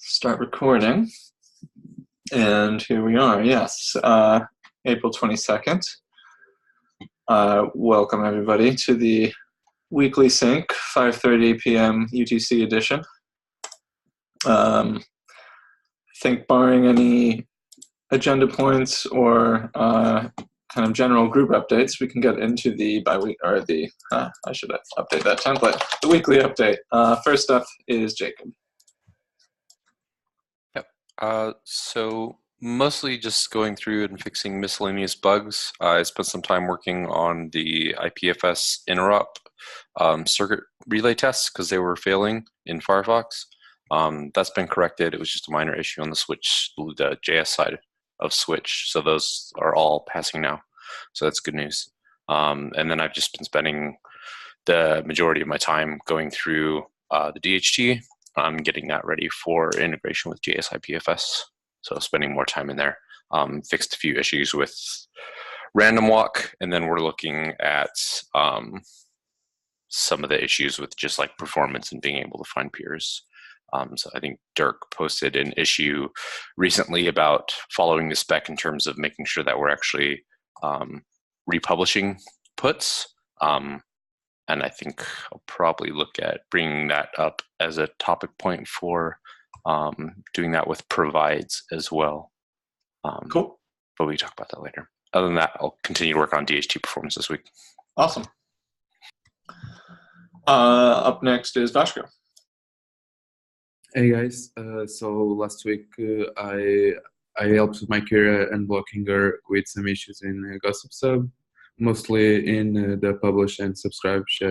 Start recording. And here we are, yes, April 22nd. Welcome everybody to the weekly sync, 5:30 p.m. UTC edition. I think barring any agenda points or kind of general group updates, we can get into the I should update that template, the weekly update. First up is Jacob. So mostly just going through and fixing miscellaneous bugs. I spent some time working on the IPFS interrupt circuit relay tests because they were failing in Firefox. That's been corrected. It was just a minor issue on the switch, the JS side of switch. So those are all passing now. So that's good news. And then I've just been spending the majority of my time going through the DHT. I'm getting that ready for integration with JS IPFS. So spending more time in there. Fixed a few issues with random walk, and then we're looking at some of the issues with just like performance and being able to find peers. So I think Dirk posted an issue recently about following the spec in terms of making sure that we're actually republishing puts. And I think I'll probably look at bringing that up as a topic point for doing that with provides as well. Cool. But we can talk about that later. Other than that, I'll continue to work on DHT performance this week. Awesome. Up next is Vashko. Hey guys, so last week I helped my Kira unblocking her with some issues in Gossip Sub. Mostly in the publish and subscribe, she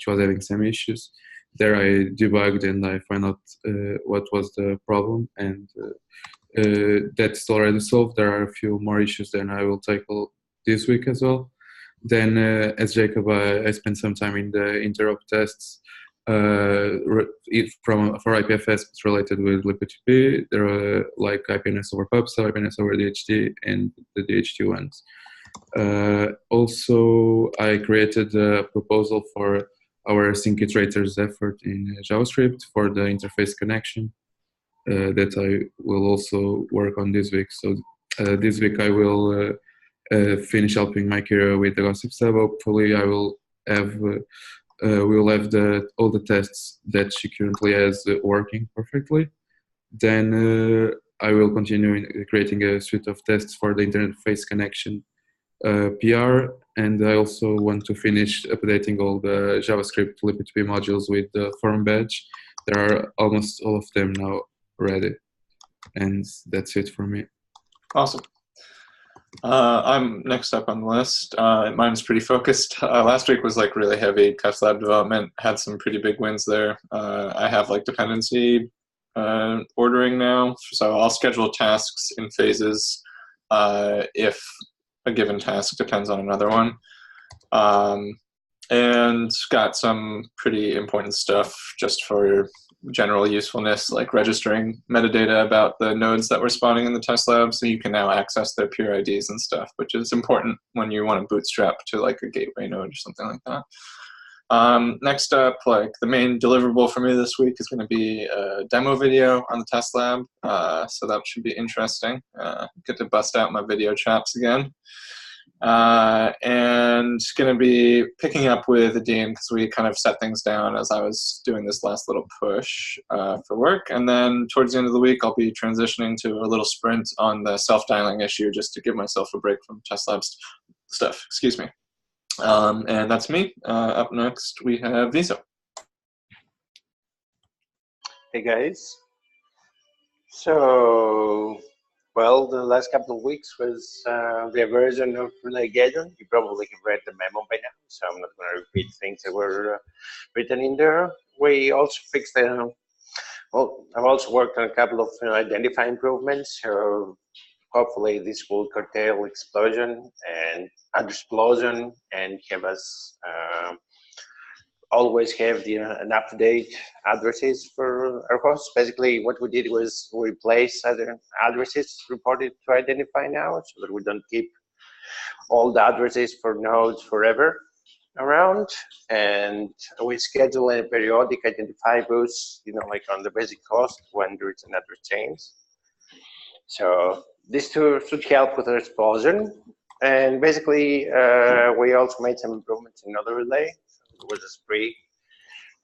was having some issues. There I debugged and I found out what was the problem, and that's already solved. There are a few more issues that I will tackle this week as well. Then as Jacob, I spent some time in the interrupt tests for IPFS. It's related with libp2p. There are like IPNS over pub, so IPNS over DHT, and the DHT ones. Also, I created a proposal for our sync iterators effort in JavaScript for the interface connection that I will also work on this week. So this week I will finish helping my Kira with the Gossip Sub. Hopefully I will have all the tests that she currently has working perfectly. Then I will continue creating a suite of tests for the interface connection PR, and I also want to finish updating all the JavaScript libp2p modules with the form badge. There are almost all of them now ready, and that's it for me. Awesome. I'm next up on the list. Mine's pretty focused. Last week was like really heavy test lab development. Had some pretty big wins there. I have like dependency ordering now, so I'll schedule tasks in phases if a given task depends on another one, and got some pretty important stuff just for general usefulness, like registering metadata about the nodes that we're spawning in the test lab, so you can now access their peer IDs and stuff, which is important when you want to bootstrap to like a gateway node or something like that. Next up, like the main deliverable for me this week is going to be a demo video on the test lab, so that should be interesting. Get to bust out my video chops again. And going to be picking up with Adim because we kind of set things down as I was doing this last little push for work. And then towards the end of the week, I'll be transitioning to a little sprint on the self-dialing issue just to give myself a break from test lab stuff. Excuse me. And that's me. Up next, we have Viso. Hey guys. So, well, the last couple of weeks was the version of Relegation. You probably have read the memo by now, so I'm not going to repeat things that were written in there. We also fixed well, I've also worked on a couple of identify improvements. So hopefully this will curtail explosion and explosion and have us always have an up-to-date addresses for our hosts. Basically, what we did was we replace other addresses reported to identify now, so that we don't keep all the addresses for nodes forever. around, and we schedule a periodic identify boosts, like on the basic host when there is an address change. So these two should help with the explosion. And basically, we also made some improvements in other relay. There was a spree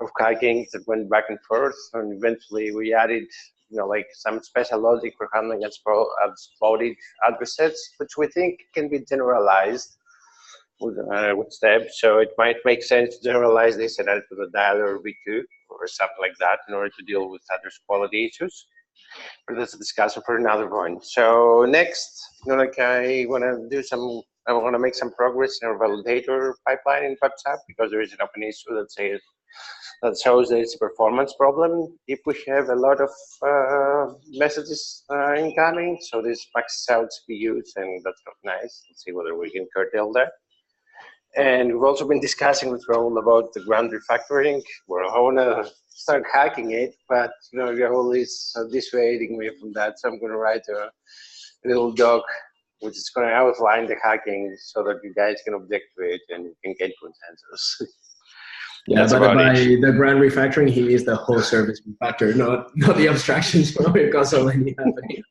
of hacking that went back and forth, and eventually we added, like some special logic for handling exploded addresses, which we think can be generalized with steps. So it might make sense to generalize this and add it to the dialer v2 or something like that in order to deal with address quality issues. But that's a discussion for another point. So next, I want to make some progress in our validator pipeline in PubSub, because there is an open issue that shows that it's a performance problem if we have a lot of messages incoming. So this maxes out CPUs, and that's not nice. Let's see whether we can curtail that. And we've also been discussing with Raul about the ground refactoring, where I want to start hacking it, but Raul is dissuading me from that. So I'm going to write a little doc which is going to outline the hacking so that you guys can object to it and you can get consensus. Yeah, That's but by it. the brand refactoring, he means the whole service refactor, not the abstractions where we've got so many happening.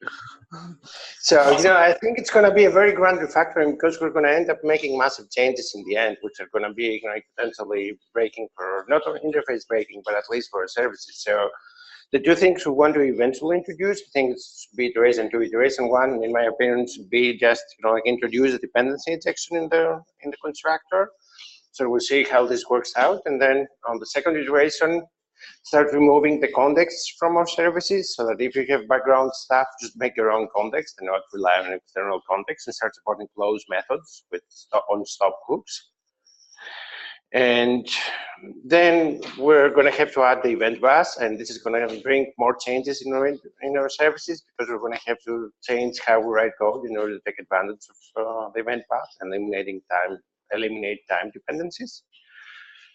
So, I think it's going to be a very grand refactoring, because we're going to end up making massive changes in the end, which are going to be potentially breaking for, not interface breaking, but at least for our services. So the two things we want to eventually introduce, I think it's be iteration 2, iteration 1, in my opinion, should be just, introduce a dependency injection in the constructor. So we'll see how this works out. And then on the second iteration, start removing the context from our services, so that if you have background stuff, just make your own context and not rely on external context, and start supporting closed methods with on-stop hooks. And then we're going to have to add the event bus, and this is going to bring more changes in our services, because we're going to have to change how we write code in order to take advantage of the event bus and eliminate time dependencies.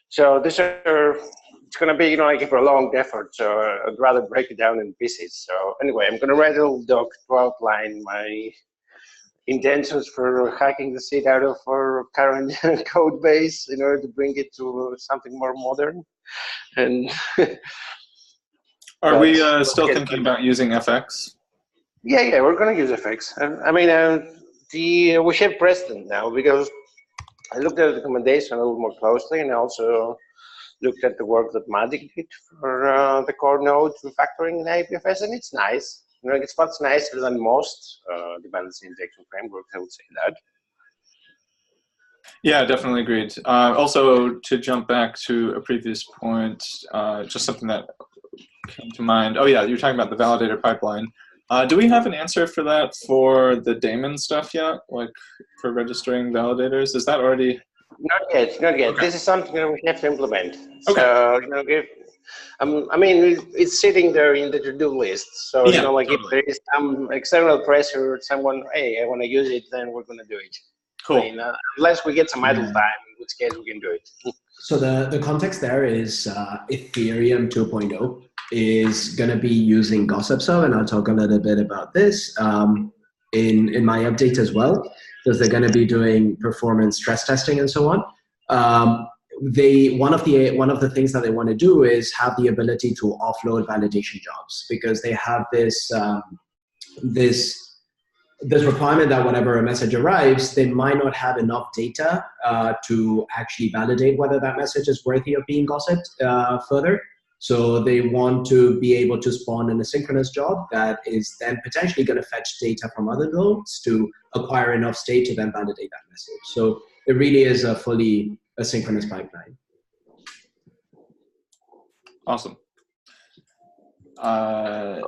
So it's going to be, like a prolonged effort. So I'd rather break it down in pieces. So anyway, I'm going to write a little doc to outline my intentions for hacking the shit out of our current code base in order to bring it to something more modern. And are we still thinking about using FX? Yeah, we're going to use FX. I mean, we have precedent now, because I looked at the documentation a little more closely, and I also looked at the work that Magic did for the core node refactoring in IPFS, and it's nice. It's much nicer than most dependency injection frameworks, I would say that. Yeah, definitely agreed. Also, to jump back to a previous point, just something that came to mind. Oh yeah, you're talking about the validator pipeline. Do we have an answer for that for the daemon stuff yet? Like for registering validators? Is that already? Not yet. Okay. This is something that we have to implement. Okay. So, I mean, it's sitting there in the to-do list. So, yeah, totally. Totally. If there is some external pressure, someone, hey, I want to use it, then we're going to do it. Cool. I mean, unless we get some idle time, in which case we can do it. So the context there is Ethereum 2.0 is going to be using Gossip Sub, and I'll talk a little bit about this in my update as well, because they're going to be doing performance stress testing and so on. One of the things that they want to do is have the ability to offload validation jobs, because they have this requirement that whenever a message arrives, they might not have enough data to actually validate whether that message is worthy of being gossiped further. So they want to be able to spawn an asynchronous job that is then potentially going to fetch data from other nodes to acquire enough state to then validate that message. So it really is a fully asynchronous pipeline. Awesome. Okay,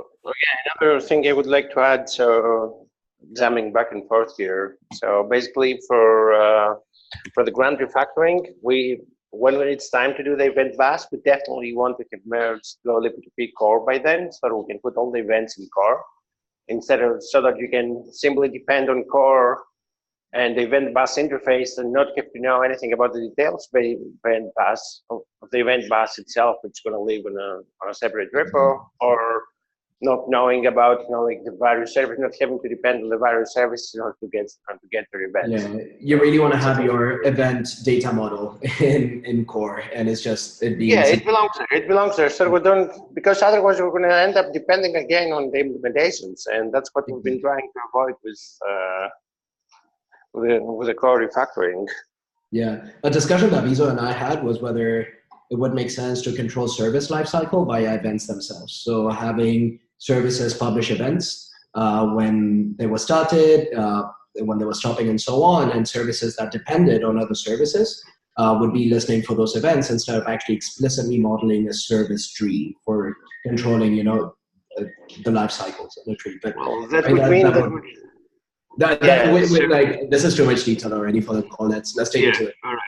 another thing I would like to add, so jamming back and forth here. So basically for the grant refactoring, when it's time to do the event bus, we definitely want to merge the libp2p core by then, so that we can put all the events in core, so that you can simply depend on core and the event bus interface and not have to know anything about the details of the event bus itself, which is going to live on a separate repo, or not knowing about like the various service, not having to depend on the various services in order to get their events. Yeah, you really want to have your event data model in core, and it belongs there. It belongs there. So we don't, because otherwise we're going to end up depending again on the implementations, and that's what we've been trying to avoid with the core refactoring. Yeah, a discussion that Viso and I had was whether it would make sense to control service lifecycle via events themselves. So having services publish events when they were started, when they were stopping, and so on, and services that depended on other services would be listening for those events instead of actually explicitly modeling a service tree for controlling, the life cycles of the tree. But well, that would mean like this is too much detail already for the call. Let's take it to it. All right.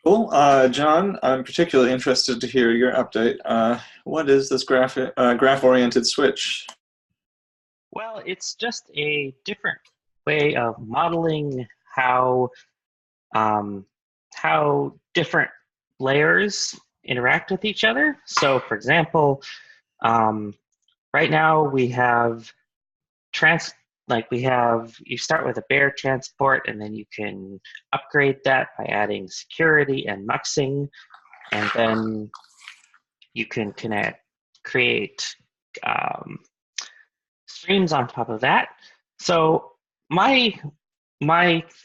Cool. John, I'm particularly interested to hear your update. What is this graph-oriented switch? Well, it's just a different way of modeling how different layers interact with each other. So, for example, right now we have you start with a bare transport, and then you can upgrade that by adding security and muxing, and then you can create streams on top of that. So my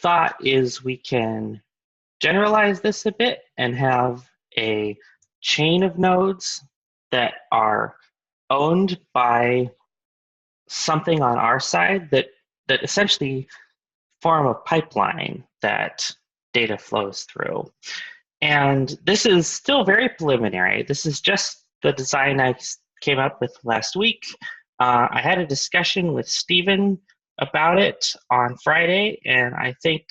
thought is we can generalize this a bit and have a chain of nodes that are owned by something on our side that essentially form a pipeline that data flows through. And this is still very preliminary. This is just the design I came up with last week. I had a discussion with Stephen about it on Friday, and I think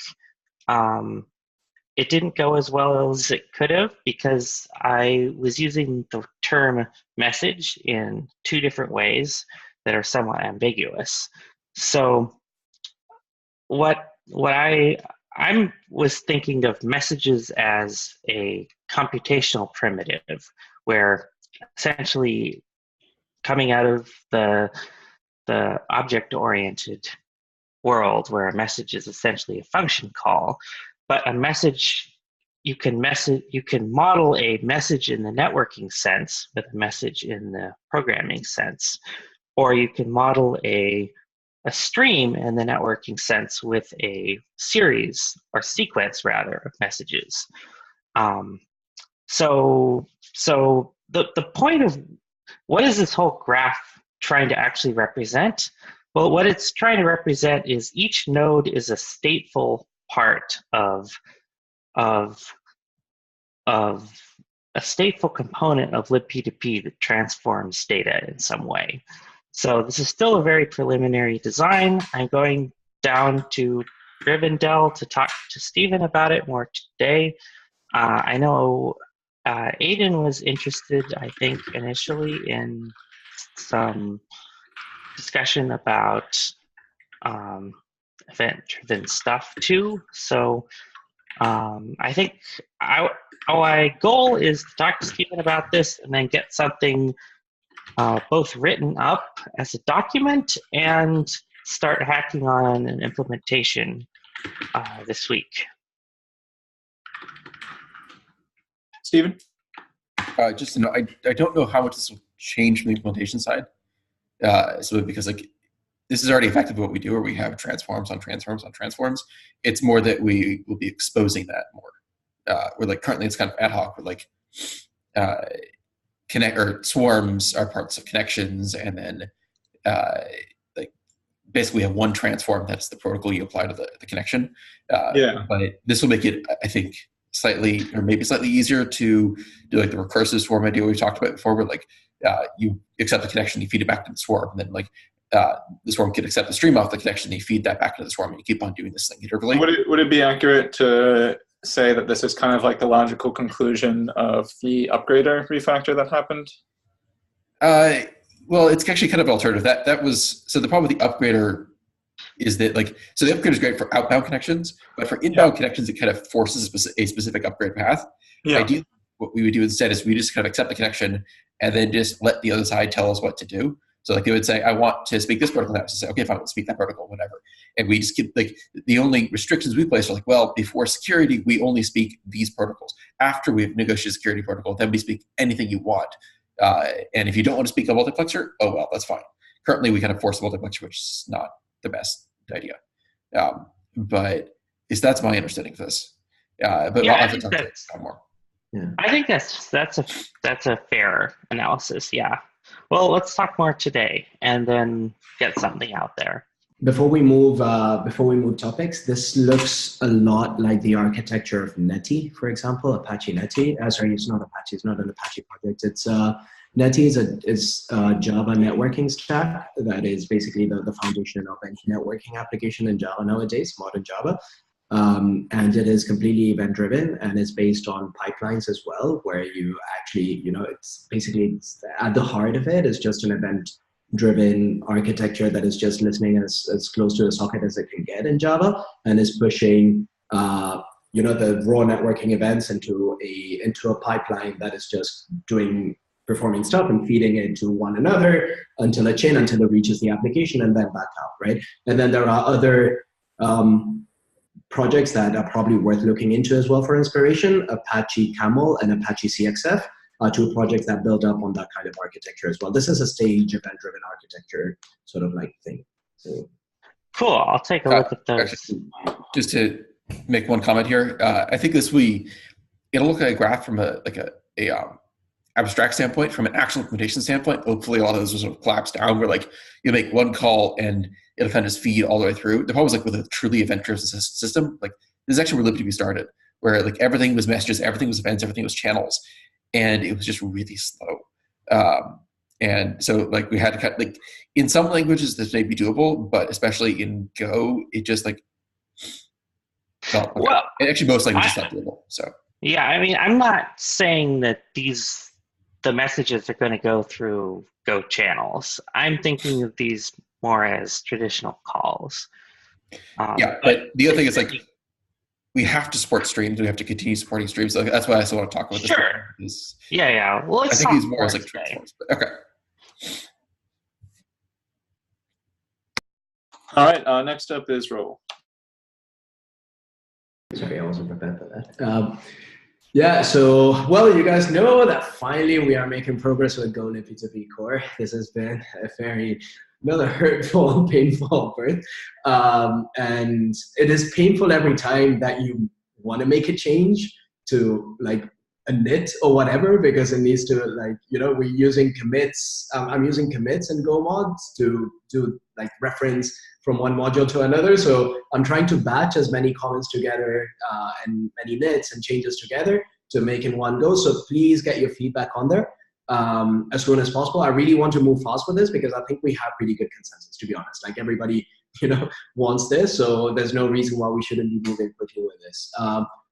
it didn't go as well as it could have because I was using the term message in two different ways that are somewhat ambiguous. So what I was thinking of messages as a computational primitive, where essentially coming out of the object-oriented world where a message is essentially a function call, but a message you can model a message in the networking sense with a message in the programming sense, or you can model a stream in the networking sense with a series or sequence rather of messages. So the point of what is this whole graph trying to actually represent? Well, what it's trying to represent is each node is a stateful part of a stateful component of libp2p that transforms data in some way. So this is still a very preliminary design. I'm going down to Rivendell to talk to Stephen about it more today. I know Aiden was interested, I think, initially in some discussion about event-driven stuff too. So I think my goal is to talk to Stephen about this and then get something both written up as a document and start hacking on an implementation this week. Stephen? Just to know, I don't know how much this will change from the implementation side. So because this is already effectively what we do, where we have transforms on transforms on transforms. It's more that we will be exposing that more. We're currently it's kind of ad hoc. We're swarms are parts of connections, and then basically have one transform that's the protocol you apply to the connection. But this will make it, I think, slightly easier to do the recursive swarm idea we talked about before, where you accept the connection, you feed it back to the swarm, and then the swarm can accept the stream off the connection, and you feed that back to the swarm, and you keep on doing this thing iteratively. Would it be accurate to say that this is kind of the logical conclusion of the upgrader refactor that happened? Well, it's actually kind of an alternative. That was so the problem with the upgrader is that so the upgrade is great for outbound connections, but for inbound connections, it kind of forces a specific upgrade path. Ideally, what we would do instead is we just kind of accept the connection and then just let the other side tell us what to do. So like they would say, I want to speak this protocol now. So say, okay, fine, we'll speak that protocol, whatever. And we just keep like the only restrictions we place are like, well, before security, we only speak these protocols. After we've negotiated security protocol, then we speak anything you want. And if you don't want to speak a multiplexer, oh well, that's fine. Currently, we kind of force a multiplexer, which is not the best idea. But that's my understanding of this. But Yeah, I'll have to talk to it more. Yeah. I think that's a fair analysis. Yeah. Well, let's talk more today and then get something out there. Before we move topics, this looks a lot like the architecture of Netty, for example, Apache Netty. Sorry, it's not Apache. It's not an Apache project. It's Netty is a Java networking stack that is basically the foundation of any networking application in Java nowadays, modern Java. And it is completely event-driven, and it's based on pipelines as well, where you actually, it's basically at the heart of it is just an event-driven architecture that is just listening as close to the socket as it can get in Java, and is pushing, the raw networking events into a pipeline that is just performing stuff and feeding it to one another until it reaches the application and then back out, right? And then there are other projects that are probably worth looking into as well for inspiration. Apache Camel and Apache CXF are two projects that build up on that kind of architecture as well. This is a stage event-driven architecture sort of like thing. So, cool. I'll take a look at those. Actually, just to make one comment here, I think it'll look like a graph from a abstract standpoint. From an actual implementation standpoint, hopefully a lot of those will sort of collapse down where like you make one call and it'll kind of just feed all the way through. The problem is like with a truly event-driven system, like this is actually where libp2p started, where like everything was messages, everything was events, everything was channels, and it was just really slow. And so like we had to cut, like in some languages this may be doable, but especially in Go, it just like felt okay. Well, and actually most languages not doable. So yeah, I mean, I'm not saying that the messages are going to go through Go channels. I'm thinking of these more as traditional calls. But the other thing is like we have to support streams. We have to continue supporting streams. So that's why I still want to talk about this. Sure. Yeah. Well, I think he's more as like transforms. But okay. All right. Next up is Raul. Sorry, I wasn't prepared for that. Yeah, so, well, you guys know that finally we are making progress with Go libp2p core. This has been another hurtful and painful birth. And it is painful every time that you want to make a change to like a knit or whatever, because it needs to like, we're using commits. I'm using commits in Go mods to do like reference from one module to another. So I'm trying to batch as many comments together and many knits and changes together to make in one go. So please get your feedback on there as soon as possible. I really want to move fast with this because I think we have pretty good consensus, to be honest. Like everybody, wants this. So there's no reason why we shouldn't be moving quickly with this.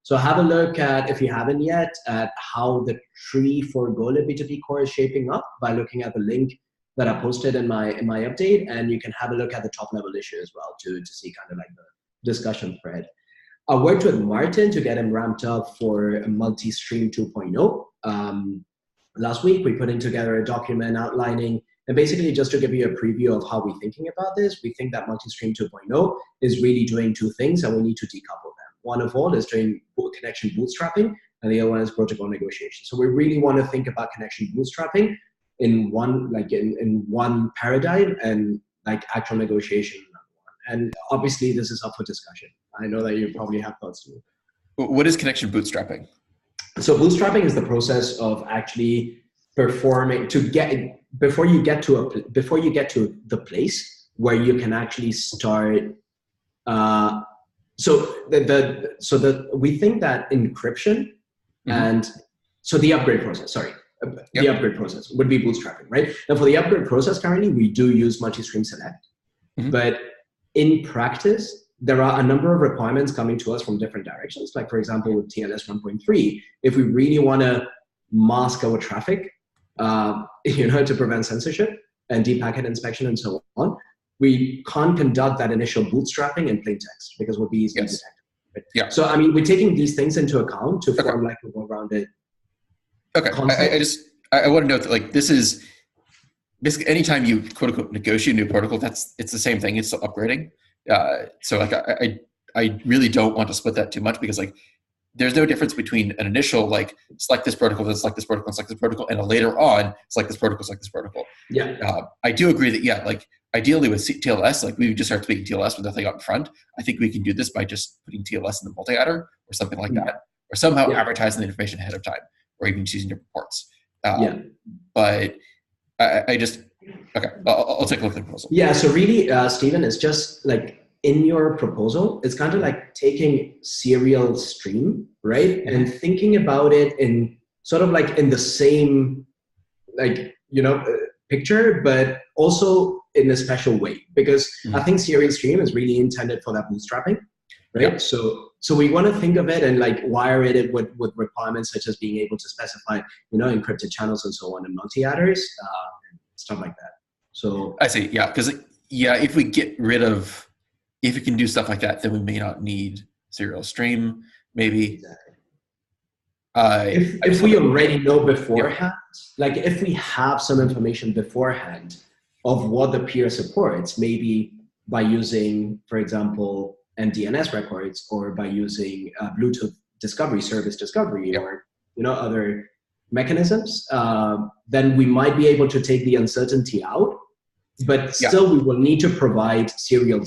So have a look at, if you haven't yet, at how the tree for Go libp2p core is shaping up by looking at the link that I posted in my update, and you can have a look at the top level issue as well to see kind of like the discussion thread. I worked with Martin to get him ramped up for multi-stream 2.0. Last week we put in together a document outlining, and basically just to give you a preview of how we're thinking about this, we think that multi-stream 2.0 is really doing two things and we need to decouple them. One of all is doing connection bootstrapping, and the other one is protocol negotiation. So we really want to think about connection bootstrapping in one in one paradigm and like actual negotiation in another one. And obviously this is up for discussion. I know that you probably have thoughts too. What is connection bootstrapping? So bootstrapping is the process of actually performing before you get to the place where you can actually start. We think that encryption and so the upgrade process. Sorry. The upgrade process would be bootstrapping, right? Now for the upgrade process, currently we do use multi-stream select, but in practice, there are a number of requirements coming to us from different directions. Like for example, with TLS 1.3, if we really want to mask our traffic, to prevent censorship and deep packet inspection and so on, we can't conduct that initial bootstrapping in plain text because it would be easily detected. Right? Yeah. So I mean, we're taking these things into account to form like a well-rounded Okay, I want to note that like this is basically anytime you quote unquote negotiate a new protocol, it's the same thing. It's still upgrading. So like I really don't want to split that too much because like there's no difference between an initial like select this protocol, then select this protocol, and select this protocol, and a later on select this protocol, select this protocol. Yeah. I do agree that like ideally with TLS, like we would just start speaking TLS with nothing up in front. I think we can do this by just putting TLS in the multi-adder or something like that, or somehow advertising the information ahead of time, or even just using different ports. But I just okay. I'll take a look at the proposal. Yeah. So really, Stephen, it's just like in your proposal, it's kind of like taking serial stream, right, and thinking about it in sort of like in the same, like picture, but also in a special way, because I think serial stream is really intended for that bootstrapping, right? So we want to think of it and like wire it with requirements such as being able to specify, encrypted channels and so on, and multi-adders, stuff like that. So I see, because if we get rid of, if we can do stuff like that, then we may not need serial stream, maybe. Exactly. If we already know beforehand, like if we have some information beforehand of what the peer supports, maybe by using, for example, MDNS records, or by using Bluetooth discovery, service discovery, or other mechanisms, then we might be able to take the uncertainty out. But still, we will need to provide serial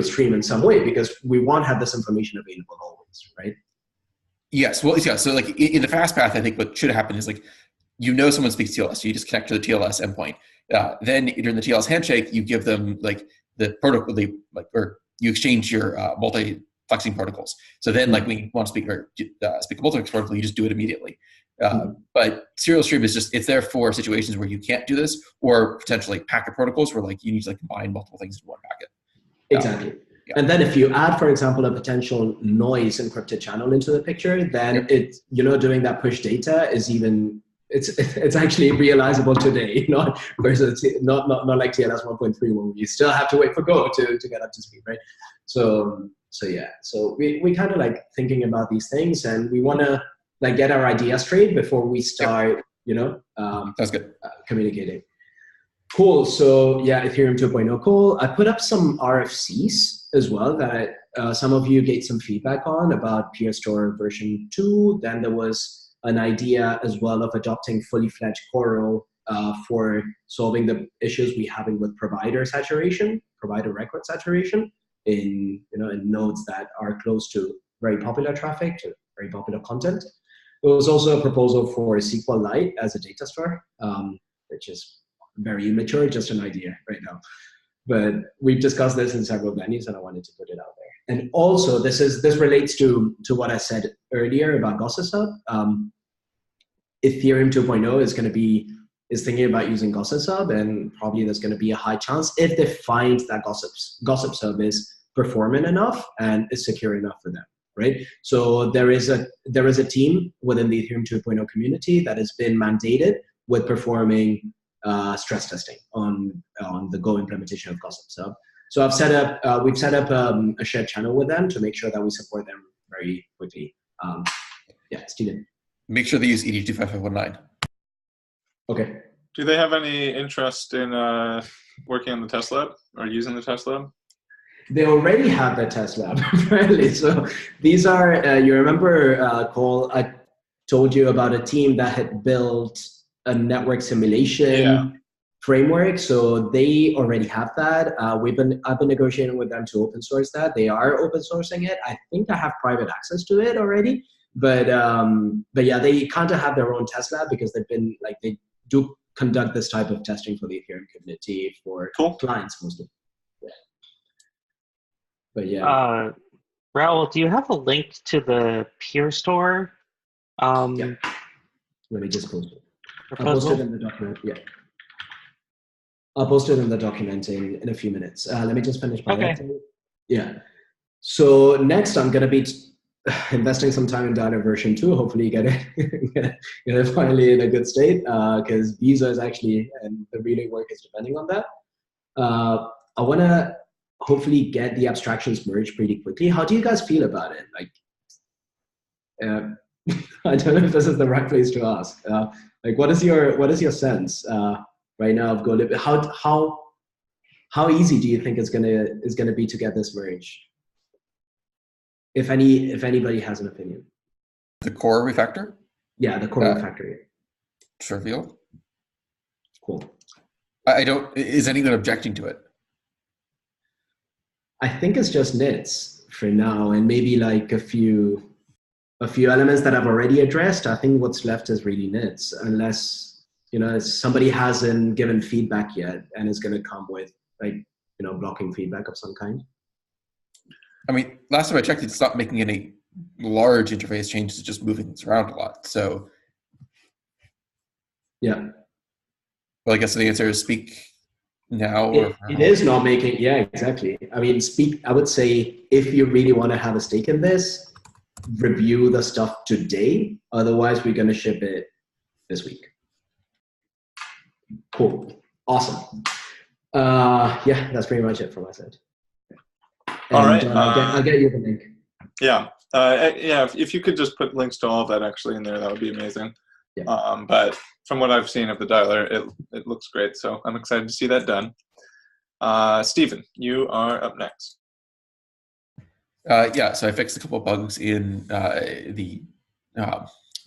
stream in some way, because we want to have this information available always, right? Yes. Well, yeah. So like in the fast path, I think what should happen is like, someone speaks TLS, so you just connect to the TLS endpoint. Then during the TLS handshake, you give them like the protocol, or you exchange your multi-flexing protocols. So then like we want to speak a multi-flex protocol, you just do it immediately. But serial stream is just, it's there for situations where you can't do this, or potentially packet protocols where like you need to like combine multiple things in one packet. Exactly. And then if you add, for example, a potential noise encrypted channel into the picture, then it's, doing that push data is even, it's actually realizable today, not versus not like TLS 1.3 where we still have to wait for Go to get up to speed, right? So we kind of like thinking about these things, and we want to like get our idea straight before we start, That's good. Communicating. Cool. So yeah, Ethereum 2.0 cool. I put up some RFCs as well that some of you gave some feedback on about PeerStore version 2. Then there was an idea as well of adopting fully fledged Coro for solving the issues we having with provider record saturation in in nodes that are close to very popular traffic, to very popular content. There was also a proposal for SQLite as a data store, which is very immature, just an idea right now. But we've discussed this in several venues, and I wanted to put it out there. And also, this relates to what I said earlier about Gossip Hub. Ethereum 2.0 is thinking about using Gossip Hub, and probably there's going to be a high chance if they find that Gossip Hub is performant enough and is secure enough for them, right? So there is a team within the Ethereum 2.0 community that has been mandated with performing stress testing on the Go implementation of Gossip Hub. So we've set up a shared channel with them to make sure that we support them very quickly. Steven. Make sure they use ED25519. Okay. Do they have any interest in working on the test lab or using the test lab? They already have the test lab, apparently. So these are, you remember, Cole, I told you about a team that had built a network simulation framework. So they already have that. I've been negotiating with them to open source that. They are open sourcing it. I think I have private access to it already. But yeah, they kind of have their own test lab because they do conduct this type of testing for the Ethereum community for clients mostly. Yeah. But yeah. Raul, do you have a link to the PeerStore? Yeah. Let me just post it. I'll post it in the document. Yeah. I'll post it in the document in a few minutes. Let me just finish my update. Yeah. So next, I'm going to be investing some time in Data version 2. Hopefully, get it finally in a good state, because Visa is actually, and the relay work is depending on that. I want to hopefully get the abstractions merged pretty quickly. How do you guys feel about it? Like, I don't know if this is the right place to ask. Like, what is your sense right now of GoLib? How easy do you think it's gonna be to get this merged? If anybody has an opinion. The core refactor? Yeah, the core refactor. Trivial. Cool. I don't. Is anyone objecting to it? I think it's just nits for now, and maybe like a few elements that I've already addressed. I think what's left is really nits, unless somebody hasn't given feedback yet and is going to come with like blocking feedback of some kind. I mean, last time I checked, it's not making any large interface changes; it's just moving things around a lot. So, yeah. Well, I guess the answer is speak now. It is not making. Yeah, exactly. I mean, I would say if you really want to have a stake in this, review the stuff today. Otherwise, we're going to ship it this week. Cool. Awesome. Yeah, that's pretty much it from my side. And, all right. I'll get you the link. Yeah. If you could just put links to all of that actually in there, that would be amazing. Yeah. But from what I've seen of the dialer, it looks great. So I'm excited to see that done. Stephen, you are up next. So I fixed a couple of bugs in the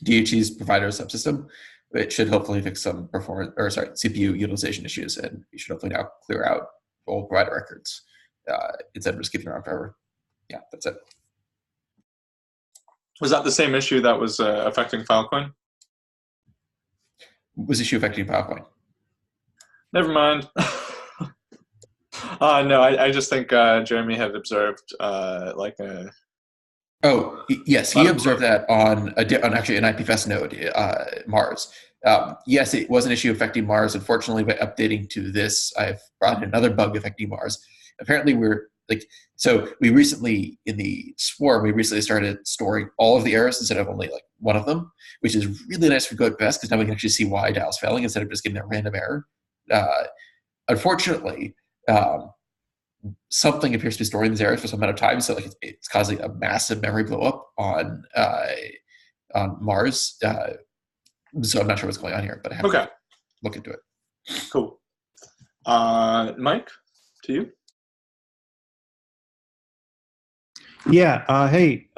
DHC's provider subsystem. It should hopefully fix some CPU utilization issues, and you should hopefully now clear out all provider records instead of just keeping around forever. Yeah, that's it. Was that the same issue that was affecting Filecoin? Was issue affecting Filecoin? Never mind. No, I just think Jeremy had observed like a. Oh yes, he observed that on actually an IPFS node, Mars. Yes, it was an issue affecting Mars. Unfortunately, by updating to this, I've brought in another bug affecting Mars. Apparently, we recently in the Swarm started storing all of the errors instead of only like one of them, which is really nice for GoFS because now we can actually see why dial's failing instead of just getting a random error. Unfortunately, something appears to be storing these errors for some amount of time, so like it's causing a massive memory blow up on Mars. So I'm not sure what's going on here, but I have to look into it. Cool. Mike, to you. Yeah. Hey,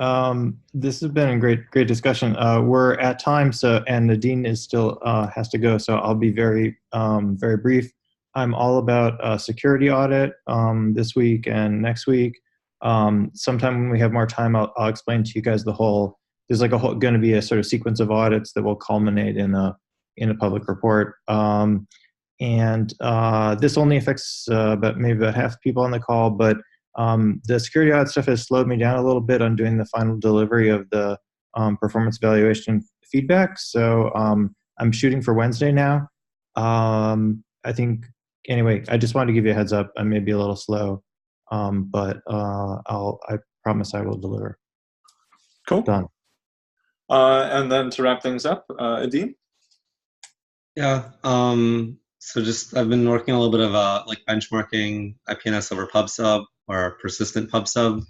this has been a great discussion. We're at time, and Nadine is still has to go, so I'll be very brief. I'm all about security audit this week and next week. Sometime when we have more time, I'll explain to you guys there's like going to be a sort of sequence of audits that will culminate in a public report. And this only affects maybe about half the people on the call, but the security audit stuff has slowed me down a little bit on doing the final delivery of the performance evaluation feedback. So I'm shooting for Wednesday now. I think. Anyway, I just wanted to give you a heads up. I may be a little slow, but I promise I will deliver. Cool. Done. And then to wrap things up, Adine? Yeah. So I've been working a little bit of like benchmarking IPNS over PubSub or persistent PubSub.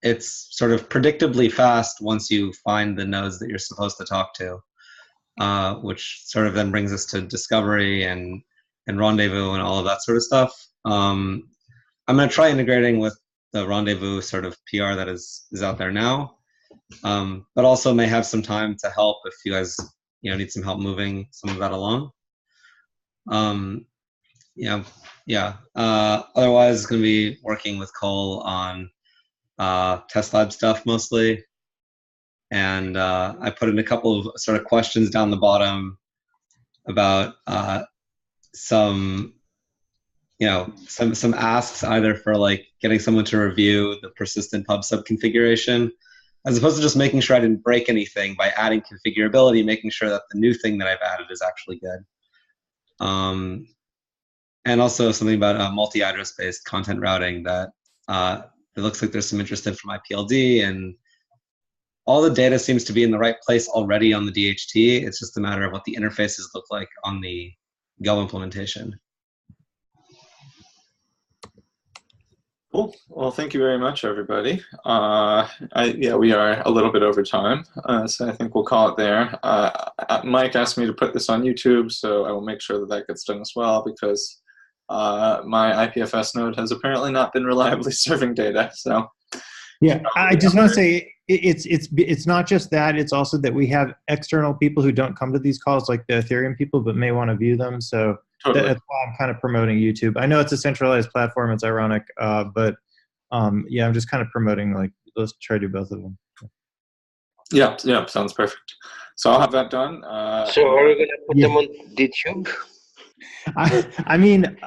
It's sort of predictably fast once you find the nodes that you're supposed to talk to, which sort of then brings us to discovery and rendezvous and all of that sort of stuff. I'm going to try integrating with the rendezvous sort of PR that is out there now, but also may have some time to help if you guys need some help moving some of that along. Otherwise, going to be working with Cole on test lab stuff mostly, and I put in a couple of sort of questions down the bottom about some asks either for like getting someone to review the persistent PubSub configuration, as opposed to just making sure I didn't break anything by adding configurability, making sure that the new thing that I've added is actually good. And also something about multi-address based content routing that it looks like there's some interest in from IPLD, and all the data seems to be in the right place already on the DHT. It's just a matter of what the interfaces look like on the Go implementation. Cool. Well, thank you very much, everybody. We are a little bit over time, so I think we'll call it there. Mike asked me to put this on YouTube, so I will make sure that that gets done as well, because my IPFS node has apparently not been reliably serving data. So yeah, I just want to say it's not just that; it's also that we have external people who don't come to these calls, like the Ethereum people, but may want to view them. So totally. That's why I'm kind of promoting YouTube. I know it's a centralized platform; it's ironic, but yeah, I'm just kind of promoting, like, let's try to do both of them. Yeah, sounds perfect. So I'll have that done. So are you gonna put them on DTube? I mean,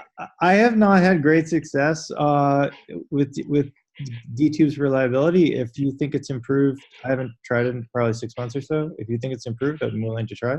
I have not had great success with DTube's reliability. If you think it's improved, I haven't tried it in probably 6 months or so. If you think it's improved, I'm willing to try.